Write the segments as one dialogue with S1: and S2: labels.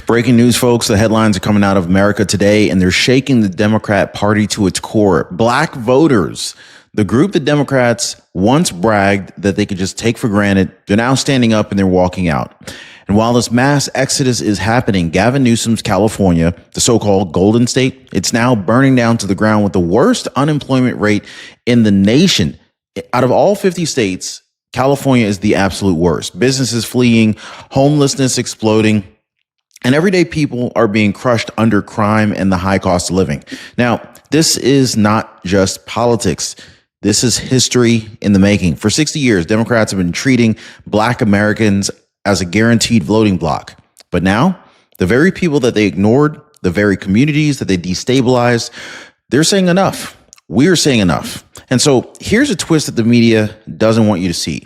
S1: Breaking news, folks. The headlines are coming out of America today, and they're shaking the Democrat Party to its core. Black voters, the group that Democrats once bragged that they could just take for granted, they're now standing up and they're walking out. And while this mass exodus is happening, Gavin Newsom's California, the so-called Golden State, it's now burning down to the ground with the worst unemployment rate in the nation. Out of all 50 states, California is the absolute worst. Businesses fleeing, homelessness exploding, and everyday people are being crushed under crime and the high cost of living. Now, this is not just politics. This is history in the making. For 60 years, Democrats have been treating Black Americans as a guaranteed voting bloc. But now, the very people that they ignored, the very communities that they destabilized, they're saying enough. We're saying enough. And so here's a twist that the media doesn't want you to see.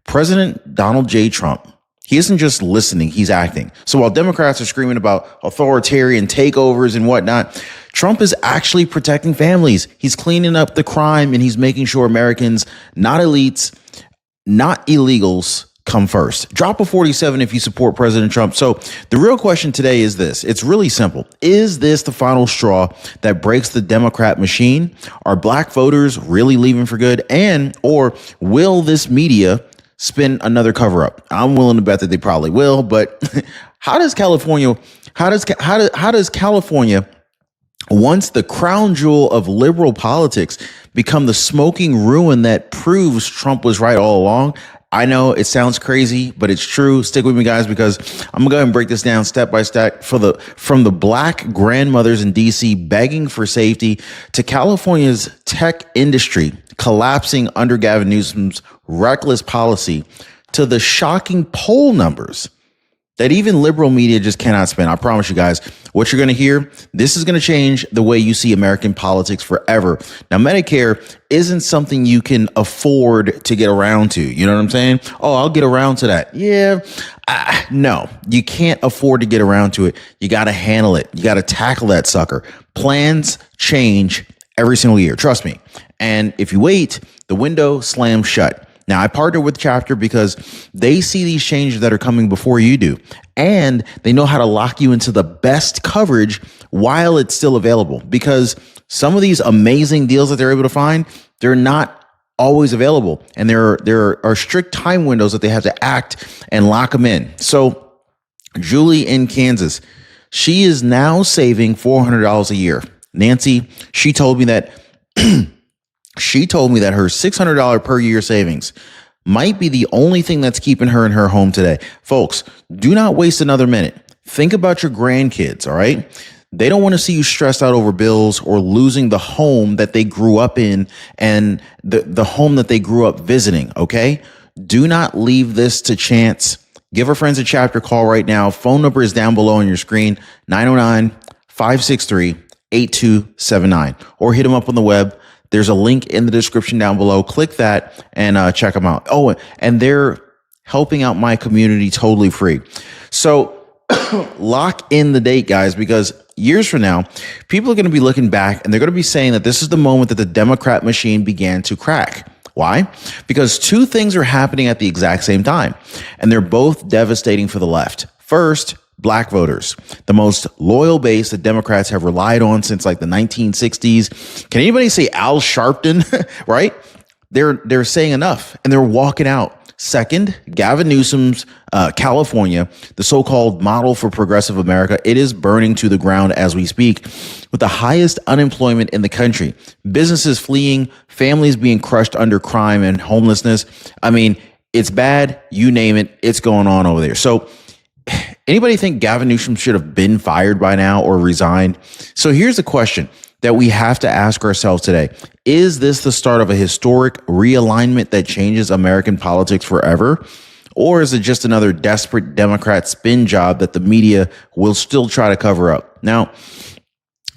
S1: President Donald J. Trump, he isn't just listening, he's acting. So while Democrats are screaming about authoritarian takeovers and whatnot, Trump is actually protecting families. He's cleaning up the crime, and he's making sure Americans, not elites, not illegals, come first. Drop a 47 if you support President Trump. So the real question today is this. It's really simple. Is this the final straw that breaks the Democrat machine? Are Black voters really leaving for good? Or will this media spin another cover up? I'm willing to bet that they probably will, but how does California, once the crown jewel of liberal politics, become the smoking ruin that proves Trump was right all along? I know it sounds crazy, but it's true. Stick with me, guys, because I'm gonna go ahead and break this down step by step from the Black grandmothers in D.C. begging for safety to California's tech industry collapsing under Gavin Newsom's reckless policy to the shocking poll numbers that even liberal media just cannot spin. I promise you guys, what you're going to hear, this is going to change the way you see American politics forever. Now, Medicare isn't something you can afford to get around to. You know what I'm saying? Oh, I'll get around to that. Yeah. No, you can't afford to get around to it. You got to handle it. You got to tackle that sucker. Plans change every single year. Trust me. And if you wait, the window slams shut. Now, I partner with Chapter because they see these changes that are coming before you do, and they know how to lock you into the best coverage while it's still available, because some of these amazing deals that they're able to find, they're not always available, and there are strict time windows that they have to act and lock them in. So Julie in Kansas, she is now saving $400 a year. Nancy, she told me that her $600 per year savings might be the only thing that's keeping her in her home today. Folks, do not waste another minute. Think about your grandkids, all right? They don't want to see you stressed out over bills or losing the home that they grew up in and the home that they grew up visiting, okay? Do not leave this to chance. Give our friends a Chapter call right now. Phone number is down below on your screen, 909-563-8279, or hit them up on the web. There's a link in the description down below. Click that and check them out. Oh, and they're helping out my community totally free. So lock in the date, guys, because years from now, people are going to be looking back and they're going to be saying that this is the moment that the Democrat machine began to crack. Why? Because two things are happening at the exact same time, and they're both devastating for the left. First, Black voters, the most loyal base that Democrats have relied on since like the 1960s. Can anybody say Al Sharpton, right? They're saying enough and they're walking out. Second, Gavin Newsom's California, the so-called model for progressive America, it is burning to the ground as we speak, with the highest unemployment in the country. Businesses fleeing, families being crushed under crime and homelessness. I mean, it's bad. You name it. It's going on over there. So anybody think Gavin Newsom should have been fired by now or resigned? So here's the question that we have to ask ourselves today. Is this the start of a historic realignment that changes American politics forever? Or is it just another desperate Democrat spin job that the media will still try to cover up? Now,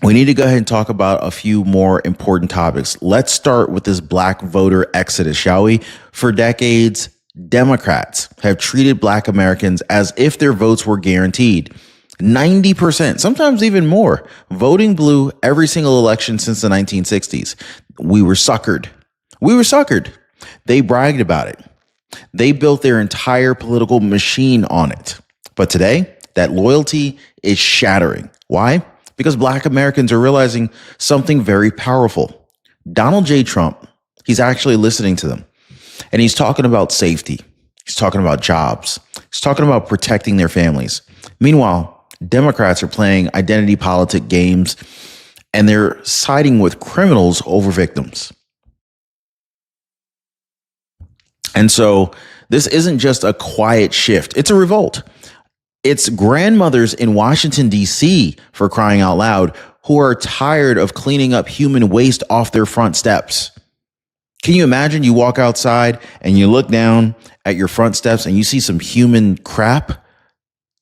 S1: we need to go ahead and talk about a few more important topics. Let's start with this Black voter exodus, shall we? For decades, Democrats have treated Black Americans as if their votes were guaranteed. 90%, sometimes even more, voting blue every single election since the 1960s. We were suckered. They bragged about it. They built their entire political machine on it. But today, That loyalty is shattering. Why? Because Black Americans are realizing something very powerful. Donald J. Trump, he's actually listening to them. And he's talking about safety. He's talking about jobs. He's talking about protecting their families. Meanwhile, Democrats are playing identity politic games and they're siding with criminals over victims. And so this isn't just a quiet shift. It's a revolt. It's grandmothers in Washington, D.C., for crying out loud, who are tired of cleaning up human waste off their front steps. Can you imagine you walk outside and you look down at your front steps and you see some human crap?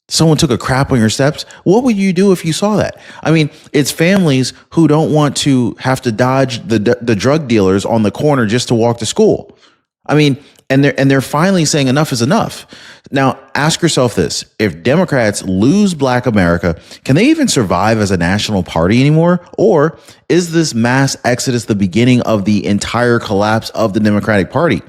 S1: Someone took a crap on your steps. What would you do if you saw that? I mean, it's families who don't want to have to dodge the drug dealers on the corner just to walk to school. I mean, and they're finally saying enough is enough. Now, ask yourself this. If Democrats lose Black America, can they even survive as a national party anymore? Or is this mass exodus the beginning of the entire collapse of the Democratic Party?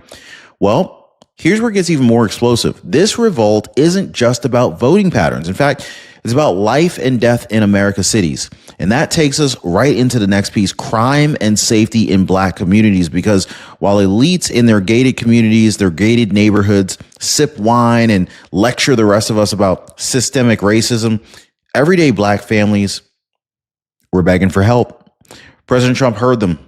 S1: Well, here's where it gets even more explosive. This revolt isn't just about voting patterns. In fact, it's about life and death in America's cities. And that takes us right into the next piece, crime and safety in Black communities. Because while elites in their gated communities, their gated neighborhoods, sip wine and lecture the rest of us about systemic racism, everyday Black families were begging for help. President Trump heard them.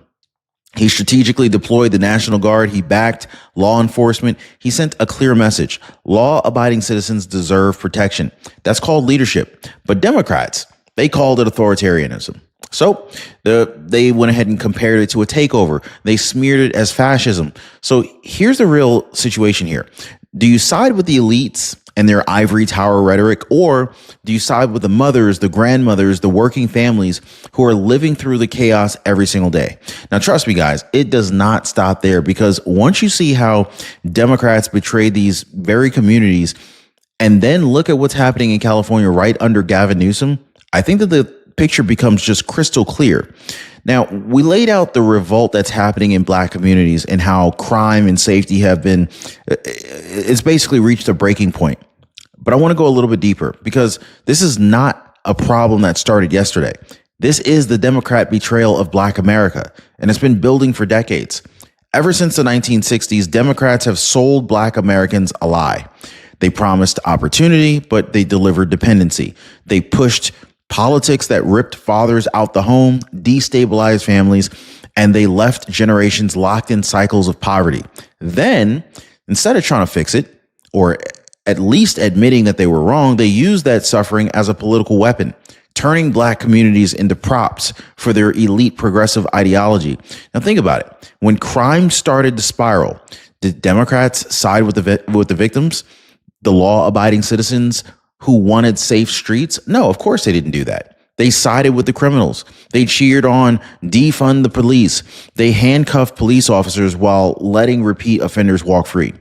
S1: He strategically deployed the National Guard. He backed law enforcement. He sent a clear message. Law-abiding citizens deserve protection. That's called leadership. But Democrats, they called it authoritarianism. So they went ahead and compared it to a takeover. They smeared it as fascism. So here's the real situation here. Do you side with the elites and their ivory tower rhetoric, or do you side with the mothers, the grandmothers, the working families who are living through the chaos every single day? Now, trust me, guys, it does not stop there, because once you see how Democrats betrayed these very communities, and then look at what's happening in California right under Gavin Newsom, I think that the picture becomes just crystal clear. Now, we laid out the revolt that's happening in Black communities and how crime and safety have been, it's basically reached a breaking point. But I want to go a little bit deeper, because this is not a problem that started yesterday. This is the Democrat betrayal of Black America, and it's been building for decades. Ever since the 1960s, Democrats have sold Black Americans a lie. They promised opportunity, but they delivered dependency. They pushed politics that ripped fathers out the home, destabilized families, and they left generations locked in cycles of poverty. Then, instead of trying to fix it, or at least admitting that they were wrong, they used that suffering as a political weapon, turning Black communities into props for their elite progressive ideology. Now think about it. When crime started to spiral, did Democrats side with the victims, the law-abiding citizens who wanted safe streets? No, of course they didn't do that. They sided with the criminals. They cheered on defund the police. They handcuffed police officers while letting repeat offenders walk free.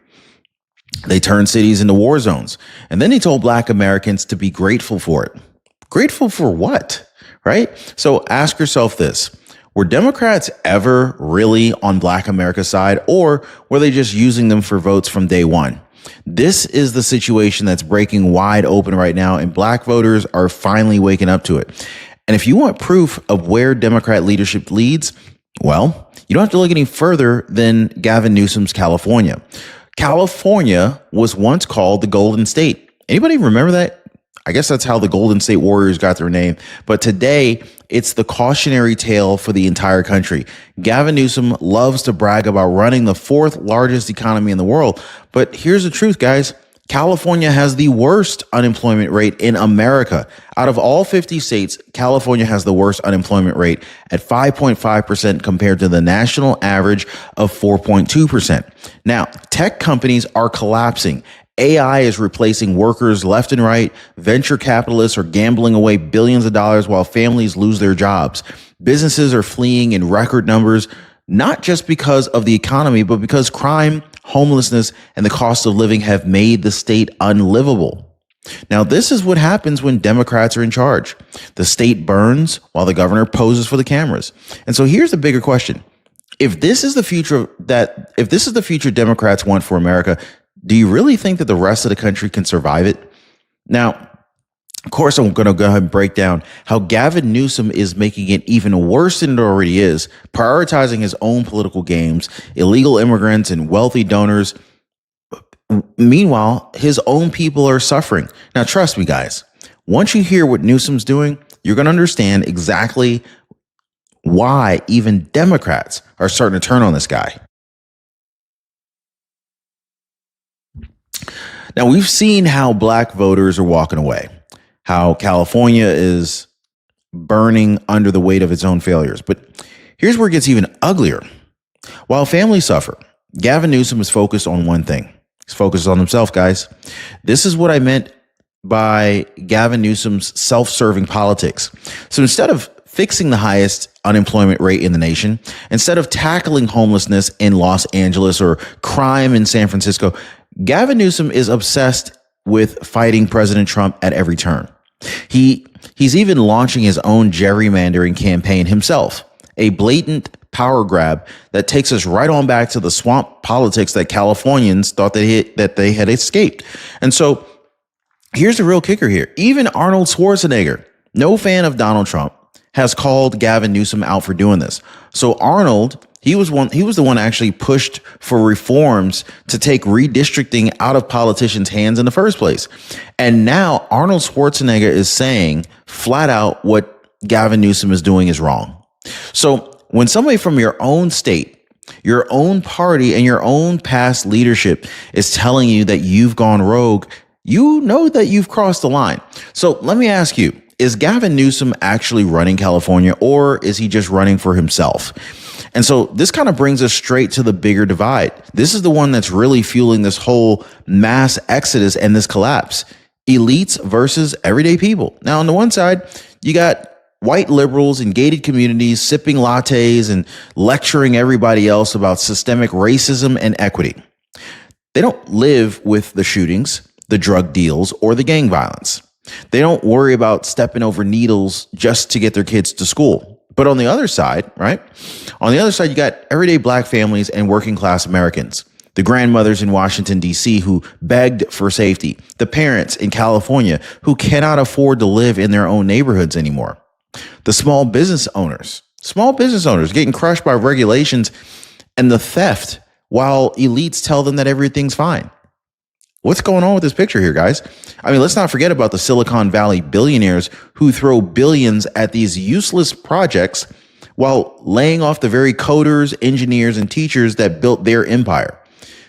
S1: They turned cities into war zones. And then they told Black Americans to be grateful for it. Grateful for what? Right? So ask yourself this. Were Democrats ever really on Black America's side, or were they just using them for votes from day one? This is the situation that's breaking wide open right now, and Black voters are finally waking up to it. And if you want proof of where Democrat leadership leads, well, you don't have to look any further than Gavin Newsom's California. California was once called the Golden State. Anybody remember that? I guess that's how the Golden State Warriors got their name. But today, it's the cautionary tale for the entire country. Gavin Newsom loves to brag about running the fourth largest economy in the world. But here's the truth, guys. California has the worst unemployment rate in America. Out of all 50 states, California has the worst unemployment rate at 5.5% compared to the national average of 4.2%. Now, tech companies are collapsing. AI is replacing workers left and right. Venture capitalists are gambling away billions of dollars while families lose their jobs. Businesses are fleeing in record numbers, not just because of the economy, but because crime, homelessness, and the cost of living have made the state unlivable. Now, this is what happens when Democrats are in charge. The state burns while the governor poses for the cameras. And so here's the bigger question. If this is the future Democrats want for America, do you really think that the rest of the country can survive it? Now, Of course, I'm going to go ahead and break down how Gavin Newsom is making it even worse than it already is, prioritizing his own political games, illegal immigrants, and wealthy donors. Meanwhile, his own people are suffering. Now, trust me, guys, once you hear what Newsom's doing, you're going to understand exactly why even Democrats are starting to turn on this guy. Now, we've seen how black voters are walking away, how California is burning under the weight of its own failures. But here's where it gets even uglier. While families suffer, Gavin Newsom is focused on one thing. He's focused on himself, guys. This is what I meant by Gavin Newsom's self-serving politics. So instead of fixing the highest unemployment rate in the nation, instead of tackling homelessness in Los Angeles or crime in San Francisco, Gavin Newsom is obsessed with fighting President Trump at every turn. He's even launching his own gerrymandering campaign himself, a blatant power grab that takes us right on back to the swamp politics that Californians thought that they had escaped. And so here's the real kicker here. Even Arnold Schwarzenegger, no fan of Donald Trump, has called Gavin Newsom out for doing this. So Arnold, he was the one actually pushed for reforms to take redistricting out of politicians' hands in the first place. And now Arnold Schwarzenegger is saying flat out what Gavin Newsom is doing is wrong. So when somebody from your own state, your own party, and your own past leadership is telling you that you've gone rogue, you know that you've crossed the line. So let me ask you, is Gavin Newsom actually running California, or is he just running for himself? And so this kind of brings us straight to the bigger divide. This is the one that's really fueling this whole mass exodus and this collapse. Elites versus everyday people. Now, on the one side, you got white liberals in gated communities sipping lattes and lecturing everybody else about systemic racism and equity. They don't live with the shootings, the drug deals, or the gang violence. They don't worry about stepping over needles just to get their kids to school. But on the other side, right? On the other side, you got everyday black families and working class Americans, the grandmothers in Washington, D.C. who begged for safety, the parents in California who cannot afford to live in their own neighborhoods anymore, the small business owners getting crushed by regulations and the theft while elites tell them that everything's fine. What's going on with this picture here, guys? I mean, let's not forget about the Silicon Valley billionaires who throw billions at these useless projects while laying off the very coders, engineers, and teachers that built their empire.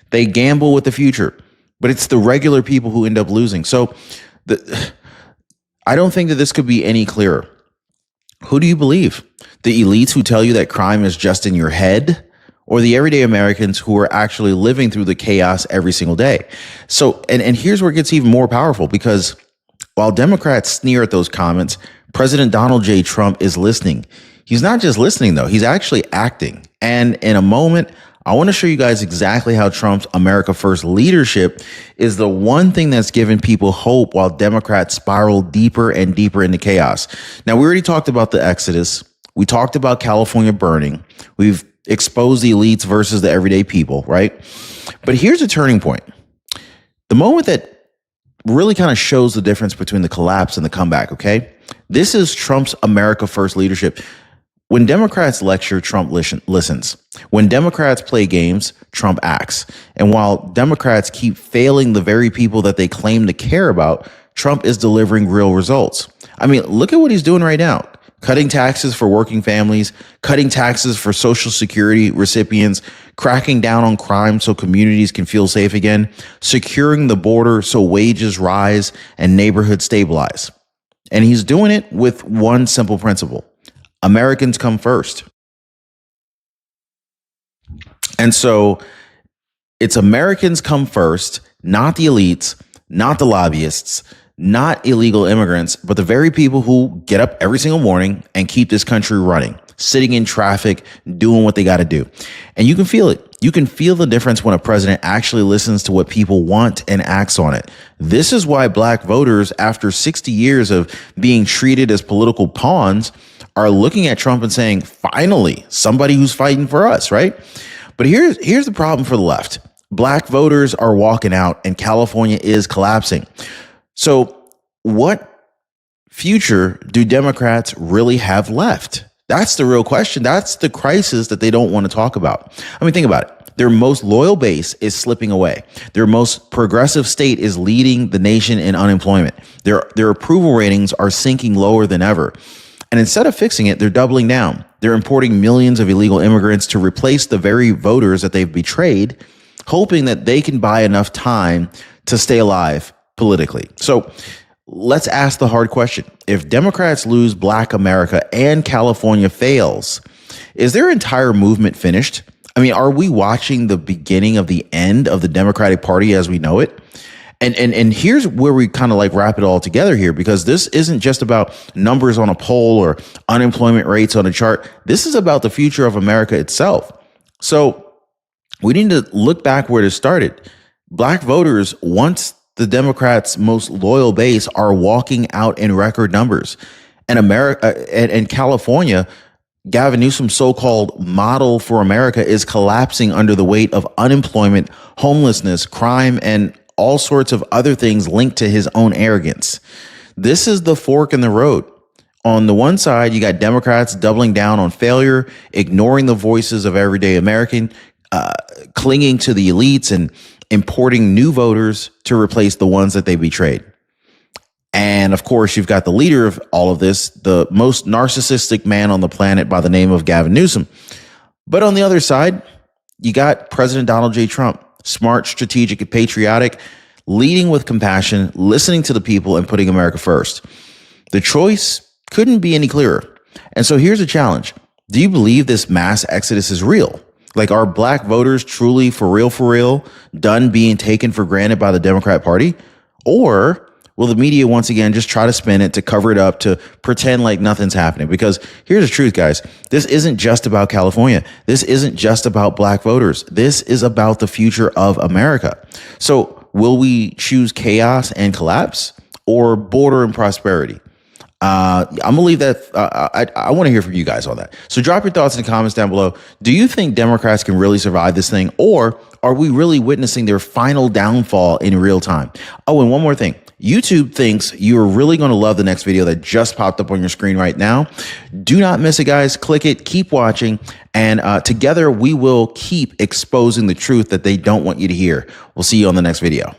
S1: They gamble with the future, but it's the regular people who end up losing. So I don't think that this could be any clearer. Who do you believe? The elites who tell you that crime is just in your head, or the everyday Americans who are actually living through the chaos every single day? So, and here's where it gets even more powerful, because while Democrats sneer at those comments, President Donald J. Trump is listening. He's not just listening, though. He's actually acting. And in a moment, I want to show you guys exactly how Trump's America First leadership is the one thing that's given people hope while Democrats spiral deeper and deeper into chaos. Now, we already talked about the exodus. We talked about California burning. We've exposed the elites versus the everyday people, right? But here's a turning point. The moment that really kind of shows the difference between the collapse and the comeback, okay? This is Trump's America First leadership. When Democrats lecture, Trump listens. When Democrats play games, Trump acts. And while Democrats keep failing the very people that they claim to care about, Trump is delivering real results. I mean, look at what he's doing right now. Cutting taxes for working families, cutting taxes for Social Security recipients, cracking down on crime so communities can feel safe again, securing the border so wages rise and neighborhoods stabilize. And he's doing it with one simple principle: Americans come first. And so it's Americans come first, not the elites, not the lobbyists, not illegal immigrants, but the very people who get up every single morning and keep this country running, sitting in traffic, doing what they got to do. And you can feel it. You can feel the difference when a president actually listens to what people want and acts on it. This is why black voters, after 60 years of being treated as political pawns, are looking at Trump and saying, finally, somebody who's fighting for us, right? But here's the problem for the left. Black voters are walking out and California is collapsing. So what future do Democrats really have left? That's the real question. That's the crisis that they don't want to talk about. I mean, think about it. Their most loyal base is slipping away. Their most progressive state is leading the nation in unemployment. Their approval ratings are sinking lower than ever. And instead of fixing it, they're doubling down. They're importing millions of illegal immigrants to replace the very voters that they've betrayed, hoping that they can buy enough time to stay alive politically. So let's ask the hard question. If Democrats lose Black America and California fails, is their entire movement finished? I mean, are we watching the beginning of the end of the Democratic Party as we know it? And here's where we kind of like wrap it all together here, because this isn't just about numbers on a poll or unemployment rates on a chart. This is about the future of America itself. So we need to look back where it started. Black voters, once the Democrats' most loyal base, are walking out in record numbers. And California, Gavin Newsom's so-called model for America, is collapsing under the weight of unemployment, homelessness, crime, and all sorts of other things linked to his own arrogance. This is the fork in the road. On the one side, you got Democrats doubling down on failure, ignoring the voices of everyday American, clinging to the elites and importing new voters to replace the ones that they betrayed. And of course, you've got the leader of all of this, the most narcissistic man on the planet by the name of Gavin Newsom. But on the other side, you got President Donald J. Trump, smart, strategic, and patriotic, leading with compassion, listening to the people, and putting America first. The choice couldn't be any clearer. And so here's a challenge. Do you believe this mass exodus is real? Like, are Black voters truly, for real, done being taken for granted by the Democrat Party? Or will the media once again just try to spin it, to cover it up, to pretend like nothing's happening? Because here's the truth, guys. This isn't just about California. This isn't just about Black voters. This is about the future of America. So will we choose chaos and collapse, or border and prosperity? I'm going to leave that. I want to hear from you guys on that. So drop your thoughts in the comments down below. Do you think Democrats can really survive this thing, or are we really witnessing their final downfall in real time? Oh, and one more thing. YouTube thinks you're really going to love the next video that just popped up on your screen right now. Do not miss it, guys. Click it, keep watching, and together we will keep exposing the truth that they don't want you to hear. We'll see you on the next video.